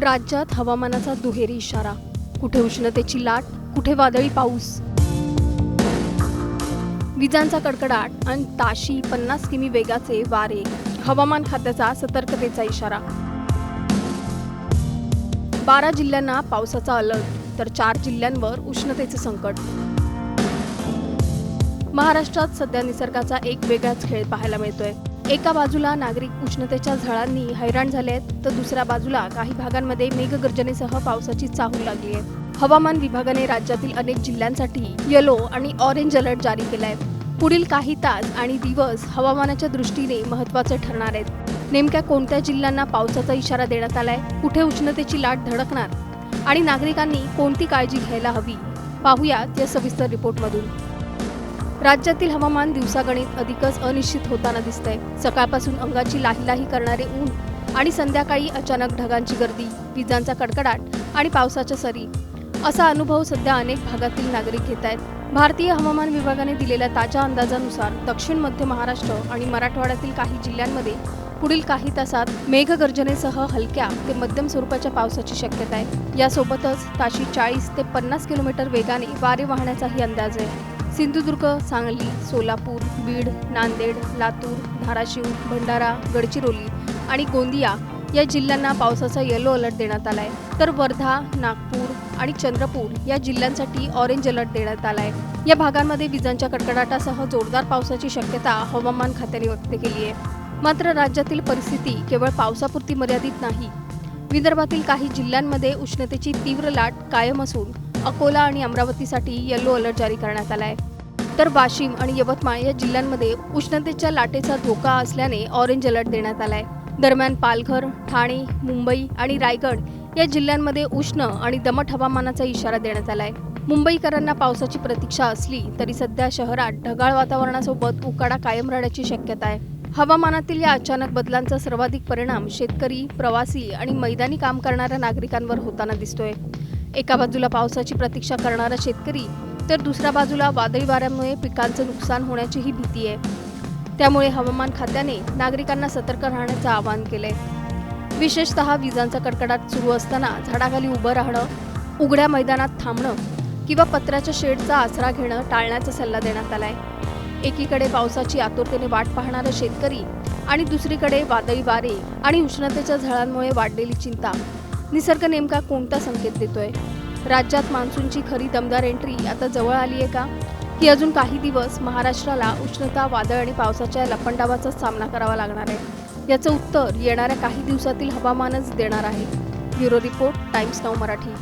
राज्यात हवामानाचा दुहेरी इशारा, कुठे उष्णतेची लाट, कुठे वादळी पाऊस. विजांचा कडकडाट आणि ताशी 50 किमी वेगाचे वारे. हवामान खात्याचा सतर्कतेचा इशारा. 12 जिल्ह्यांना पावसाचा अलर्ट, तर 4 जिल्ह्यांवर उष्णतेचे संकट. महाराष्ट्रात सध्या निसर्गाचा एक वेगळाच खेळ पाहायला मिळतोय. एका बाजूला नागरिक उष्णतेच्या झळांनी हैराण झाले आहेत, तर दुसऱ्या बाजूला काही भागांमध्ये मेघगर्जनेसह पावसाची चाहूल लागली आहे. हवामान विभागाने राज्यातील अनेक जिल्ह्यांसाठी येलो आणि ऑरेंज अलर्ट जारी केला आहे. पुढील काही तास आणि दिवस हवामानाच्या दृष्टीने महत्त्वाचे ठरणार आहेत. नेमक्या कोणत्या जिल्ह्यांना पावसाचा इशारा देण्यात आलाय, कुठे उष्णतेची लाट धडकणार आणि नागरिकांनी कोणती काळजी घ्यायला हवी, पाहूयात या सविस्तर रिपोर्टमधून. राज्यातील हवामान दिवसागणिक अधिकच अनिश्चित होताना दिसतंय. सकाळपासून अंगाची लाहीलाही करणारे ऊन आणि संध्याकाळी अचानक ढगांची गर्दी, विजांचा कडकडाट आणि पावसाच्या सरी, असा अनुभव सध्या अनेक भागातील नागरिक घेत आहेत. भारतीय हवामान विभागाने दिलेल्या ताज्या अंदाजानुसार दक्षिण मध्य महाराष्ट्र आणि मराठवाड्यातील काही जिल्ह्यांमध्ये पुढील काही तासात मेघगर्जनेसह हलक्या ते मध्यम स्वरूपाच्या पावसाची शक्यता आहे. यासोबतच ताशी 40 ते 50 किलोमीटर वेगाने वारे वाहण्याचाही अंदाज आहे. सिंधुदुर्ग, सांगली, सोलापूर, बीड, नांदेड, लातूर, धाराशिव, भंडारा, गडचिरोली आणि गोंदिया या जिल्ह्यांना पावसाचा येलो अलर्ट देण्यात आलाय, तर वर्धा, नागपूर आणि चंद्रपूर या जिल्ह्यांसाठी ऑरेंज अलर्ट देण्यात आलाय. या भागांमध्ये विजांच्या कडकडाटासह जोरदार पावसाची शक्यता हवामान खात्याने व्यक्त केली आहे. मात्र राज्यातील परिस्थिती केवळ पावसापुरती मर्यादित नाही. विदर्भातील काही जिल्ह्यांमध्ये उष्णतेची तीव्र लाट कायम असून अकोला आणि अमरावतीसाठी येलो अलर्ट जारी करण्यात आलाय, तर वाशिम आणि यवतमाळ या जिल्ह्यांमध्ये उष्णतेच्या लाटेचा धोका असल्याने ऑरेंज अलर्ट देण्यात आलाय. दरम्यान पालघर, ठाणे, मुंबई आणि रायगड या जिल्ह्यांमध्ये उष्ण आणि दमट हवामानाचा इशारा देण्यात आलाय. मुंबईकरांना पावसाची प्रतीक्षा असली तरी सध्या शहरात ढगाळ वातावरणासोबत उकाडा कायम राहण्याची शक्यता आहे. हवामानातील या अचानक बदलांचा सर्वाधिक परिणाम शेतकरी, प्रवासी आणि मैदानी काम करणाऱ्या नागरिकांवर होताना दिसतोय. एका बाजूला पावसाची प्रतीक्षा करणारा शेतकरी, तर दुसऱ्या बाजूला वादळी वाऱ्यामुळे पिकांचं नुकसान होण्याचीही भीती आहे. त्यामुळे हवामान खात्याने नागरिकांना सतर्क राहण्याचं आवाहन केलंय. विशेषतः विजांचा कडकडाट सुरू असताना झाडाखाली उभं राहणं, उघड्या मैदानात थांबणं किंवा पत्र्याच्या शेडचा आसरा घेणं टाळण्याचा सल्ला देण्यात आलाय. एकीकडे पावसाची आतुरतेने वाट पाहणारे शेतकरी आणि दुसरीकडे वादळी वारे आणि उष्णतेच्या झळांमुळे वाढलेली चिंता. निसर्ग नेमका कोणता संकेत देतोय? राज्यात मान्सूनची खरी दमदार एंट्री आता जवळ आली आहे का, की अजून काही दिवस महाराष्ट्राला उष्णता, वादळ आणि पावसाच्या लपंडावाचा सामना करावा लागणार आहे? याचं उत्तर येणाऱ्या काही दिवसातील हवामानच देणार आहे. Bureau report, times now Marathi.